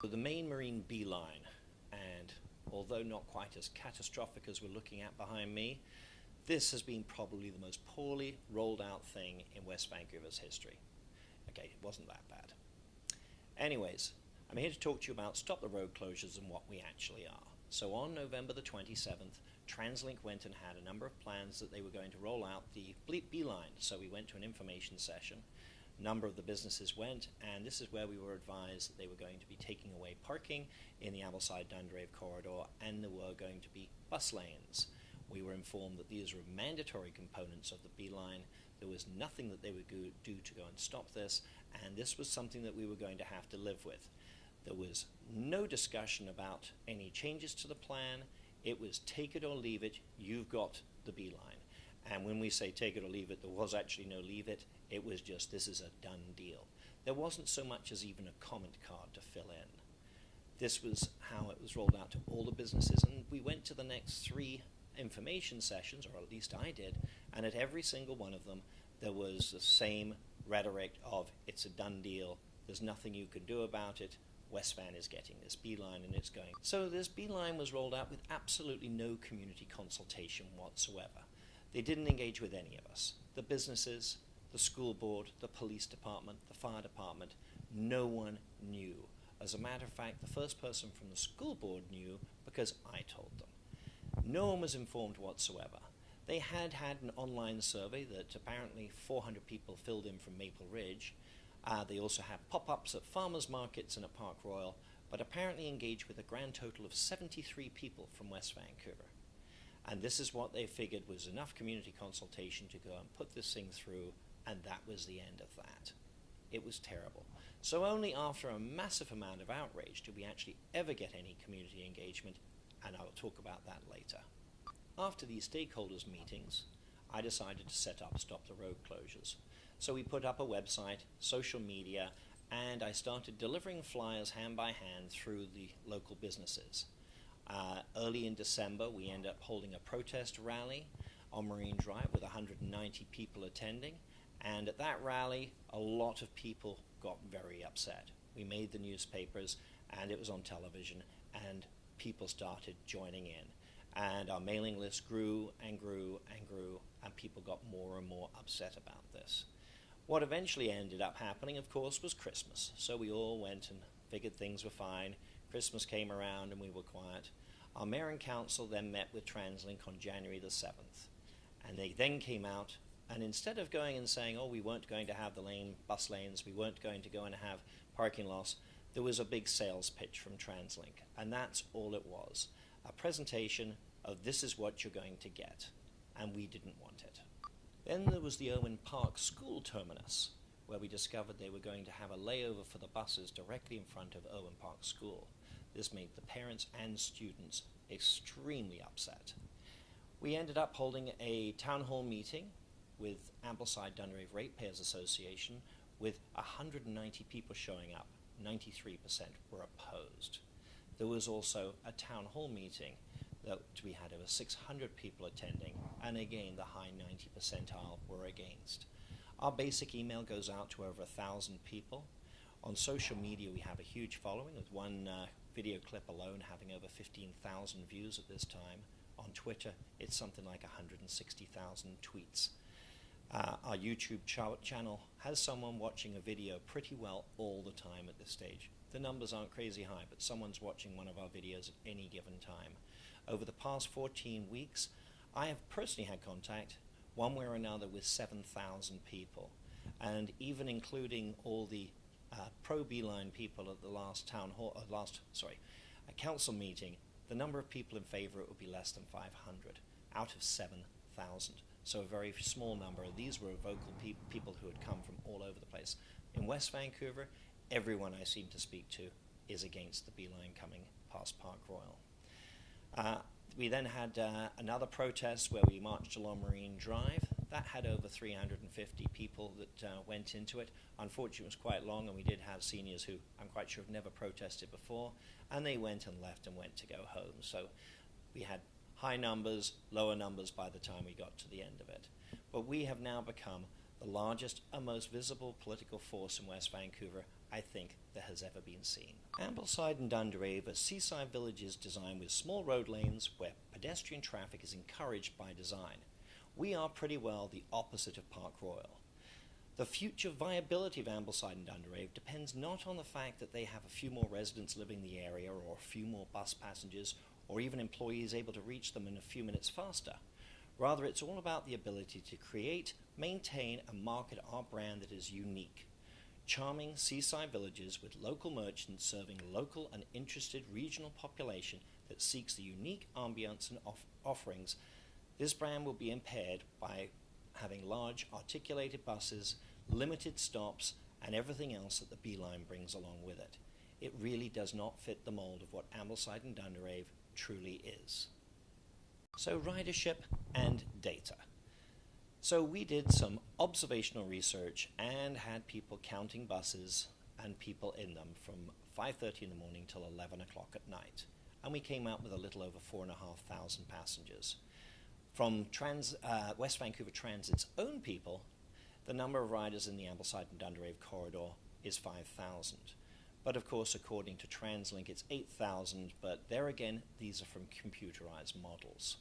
The main marine beeline, and although not quite as catastrophic as we're looking at behind me, this has been probably the most poorly rolled out thing in West Vancouver's history. Okay, it wasn't that bad. Anyways, I'm here to talk to you about Stop the Road Closures and what we actually are. So on November the 27th, TransLink went and had a number of plans that they were going to roll out the beeline. So we went to an information session. A number of the businesses went, and this is where we were advised that they were going to be taking away parking in the Ambleside-Dunderave corridor, and there were going to be bus lanes. We were informed that these were mandatory components of the beeline. There was nothing that they would do to go and stop this, and this was something that we were going to have to live with. There was no discussion about any changes to the plan. It was take it or leave it, you've got the beeline. And when we say take it or leave it, there was actually no leave it. It was just, this is a done deal. There wasn't so much as even a comment card to fill in. This was how it was rolled out to all the businesses, and we went to the next 3 information sessions, or at least I did, and at every single one of them, there was the same rhetoric of, it's a done deal, there's nothing you can do about it, West Van is getting this beeline and it's going. So this beeline was rolled out with absolutely no community consultation whatsoever. They didn't engage with any of us. The businesses, the school board, the police department, the fire department, no one knew. As a matter of fact, the first person from the school board knew because I told them. No one was informed whatsoever. They had an online survey that apparently 400 people filled in from Maple Ridge. They also had pop-ups at farmers markets and at Park Royal, but apparently engaged with a grand total of 73 people from West Vancouver. And this is what they figured was enough community consultation to go and put this thing through, and that was the end of that. It was terrible. So only after a massive amount of outrage did we actually ever get any community engagement, and I will talk about that later. After these stakeholders meetings, I decided to set up Stop the Road Closures. So we put up a website, social media, and I started delivering flyers hand by hand through the local businesses. Early in December, we ended up holding a protest rally on Marine Drive with 190 people attending, and at that rally, a lot of people got very upset. We made the newspapers, and it was on television, and people started joining in. And our mailing list grew and grew and grew, and people got more and more upset about this. What eventually ended up happening, of course, was Christmas. So we all went and figured things were fine. Christmas came around and we were quiet. Our mayor and council then met with TransLink on January the 7th. And they then came out, and instead of going and saying, oh, we weren't going to have the bus lanes, we weren't going to go and have parking lots, there was a big sales pitch from TransLink. And that's all it was. A presentation of this is what you're going to get. And we didn't want it. Then there was the Owen Park School terminus, where we discovered they were going to have a layover for the buses directly in front of Owen Park School. This made the parents and students extremely upset. We ended up holding a town hall meeting with Ambleside-Dunderave Ratepayers Association with 190 people showing up. 93% were opposed. There was also a town hall meeting that we had over 600 people attending, and again the high 90 percentile were against. Our basic email goes out to over 1,000 people. On social media we have a huge following, with one video clip alone having over 15,000 views at this time. On Twitter it's something like 160,000 tweets. Our YouTube channel has someone watching a video pretty well all the time at this stage. The numbers aren't crazy high, but someone's watching one of our videos at any given time. Over the past 14 weeks, I have personally had contact, one way or another, with 7,000 people. And even including all the pro-beeline people at the last council meeting, the number of people in favor it would be less than 500 out of 7,000. So a very small number. These were vocal people who had come from all over the place. In West Vancouver, everyone I seem to speak to is against the beeline coming past Park Royal. We then had another protest where we marched along Marine Drive. That had over 350 people that went into it. Unfortunately, it was quite long, and we did have seniors who I'm quite sure have never protested before, and they went and left and went to go home. So we had high numbers, lower numbers by the time we got to the end of it. But we have now become the largest and most visible political force in West Vancouver, I think there has ever been seen. Ambleside and Dunderave are seaside villages designed with small road lanes where pedestrian traffic is encouraged by design. We are pretty well the opposite of Park Royal. The future viability of Ambleside and Dunderave depends not on the fact that they have a few more residents living in the area or a few more bus passengers or even employees able to reach them in a few minutes faster. Rather, it's all about the ability to create, maintain, and market our brand that is unique. Charming seaside villages with local merchants serving local and interested regional population that seeks the unique ambience and offerings. This brand will be impaired by having large articulated buses, limited stops, and everything else that the B-Line brings along with it. It really does not fit the mold of what Ambleside and Dunderave truly is. So ridership and data. So we did some observational research and had people counting buses and people in them from 5:30 in the morning till 11 o'clock at night. And we came out with a little over 4,500 passengers. From West Vancouver Transit's own people, the number of riders in the Ambleside and Dunderave corridor is 5,000. But of course, according to TransLink, it's 8,000, but there again, these are from computerized models.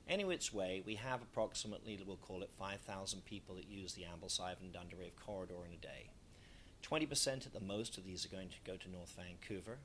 Any which way, we have approximately, we'll call it 5,000 people that use the Ambleside and Dunderave corridor in a day. 20% at the most of these are going to go to North Vancouver.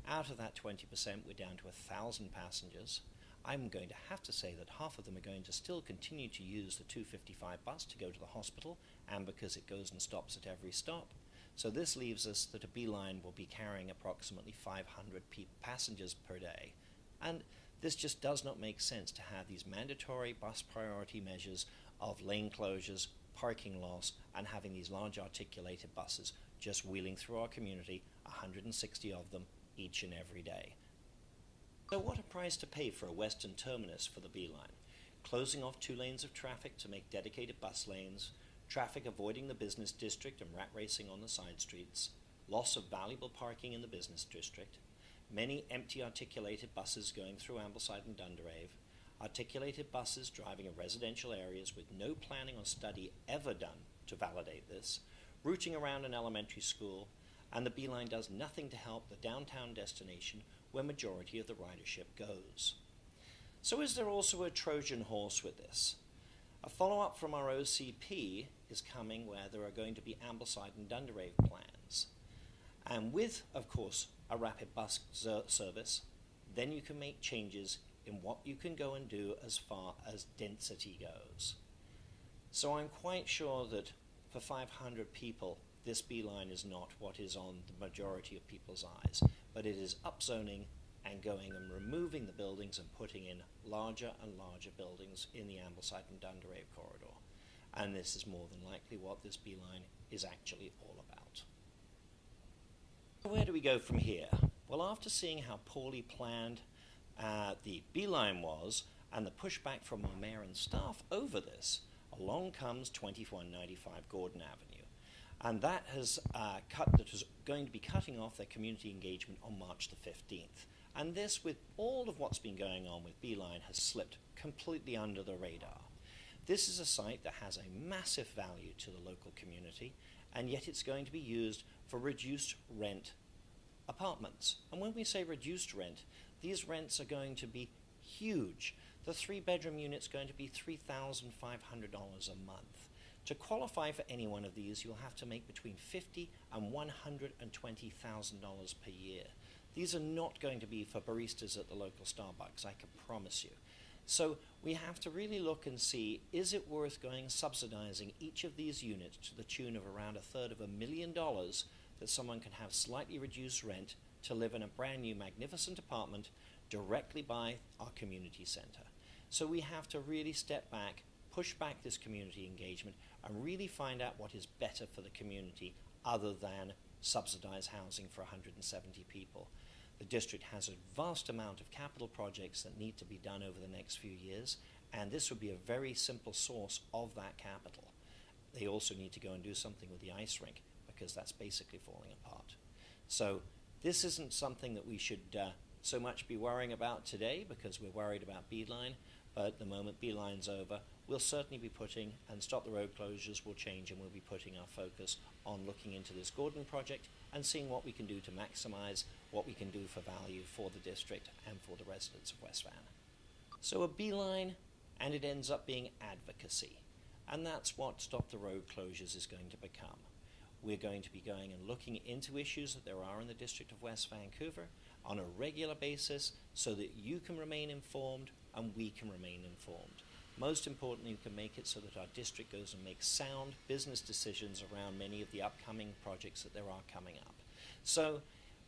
Out of that 20%, we're down to 1,000 passengers. I'm going to have to say that half of them are going to still continue to use the 255 bus to go to the hospital, and because it goes and stops at every stop. So this leaves us that a B-Line will be carrying approximately 500 passengers per day. And this just does not make sense to have these mandatory bus priority measures of lane closures, parking loss, and having these large articulated buses just wheeling through our community, 160 of them each and every day. So what a price to pay for a western terminus for the B-Line. Closing off 2 lanes of traffic to make dedicated bus lanes, traffic avoiding the business district and rat racing on the side streets, loss of valuable parking in the business district, many empty articulated buses going through Ambleside and Dunderave, articulated buses driving in residential areas with no planning or study ever done to validate this, routing around an elementary school, and the B-Line does nothing to help the downtown destination where majority of the ridership goes. So is there also a Trojan horse with this? A follow-up from our OCP is coming where there are going to be Ambleside and Dunderave plans. And with, of course, a rapid bus service, then you can make changes in what you can go and do as far as density goes. So I'm quite sure that for 500 people, this B-Line is not what is on the majority of people's eyes, but it is upzoning and going and removing the buildings and putting in larger and larger buildings in the Ambleside and Dunderave corridor. And this is more than likely what this B-Line is actually all about. Where do we go from here? Well, after seeing how poorly planned the B-Line was and the pushback from our mayor and staff over this, along comes 2195 Gordon Avenue. And that is going to be cutting off their community engagement on March the 15th. And this, with all of what's been going on with B-Line, has slipped completely under the radar. This is a site that has a massive value to the local community, and yet it's going to be used for reduced rent apartments. And when we say reduced rent, these rents are going to be huge. The 3-bedroom unit's going to be $3,500 a month. To qualify for any one of these, you'll have to make between $50,000 and $120,000 per year. These are not going to be for baristas at the local Starbucks, I can promise you. So we have to really look and see, is it worth going and subsidizing each of these units to the tune of around $250,000 that someone can have slightly reduced rent to live in a brand new magnificent apartment directly by our community center. So we have to really step back, push back this community engagement, and really find out what is better for the community other than subsidized housing for 170 people. The district has a vast amount of capital projects that need to be done over the next few years, and this would be a very simple source of that capital. They also need to go and do something with the ice rink because that's basically falling apart. So this isn't something that we should so much be worrying about today because we're worried about B-Line, but the moment B-Line's over, we'll certainly be putting, and Stop the Road Closures will change, and we'll be putting our focus on looking into this Gordon project and seeing what we can do to maximize what we can do for value for the district and for the residents of West Van. So a beeline, and it ends up being advocacy. And that's what Stop the Road Closures is going to become. We're going to be going and looking into issues that there are in the District of West Vancouver on a regular basis so that you can remain informed and we can remain informed. Most importantly, we can make it so that our district goes and makes sound business decisions around many of the upcoming projects that there are coming up. So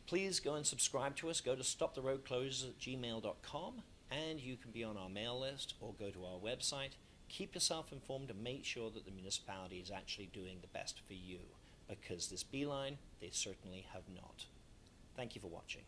please go and subscribe to us. Go to stoptheroadclosures@gmail.com and you can be on our mail list or go to our website. Keep yourself informed and make sure that the municipality is actually doing the best for you, because this beeline, they certainly have not. Thank you for watching.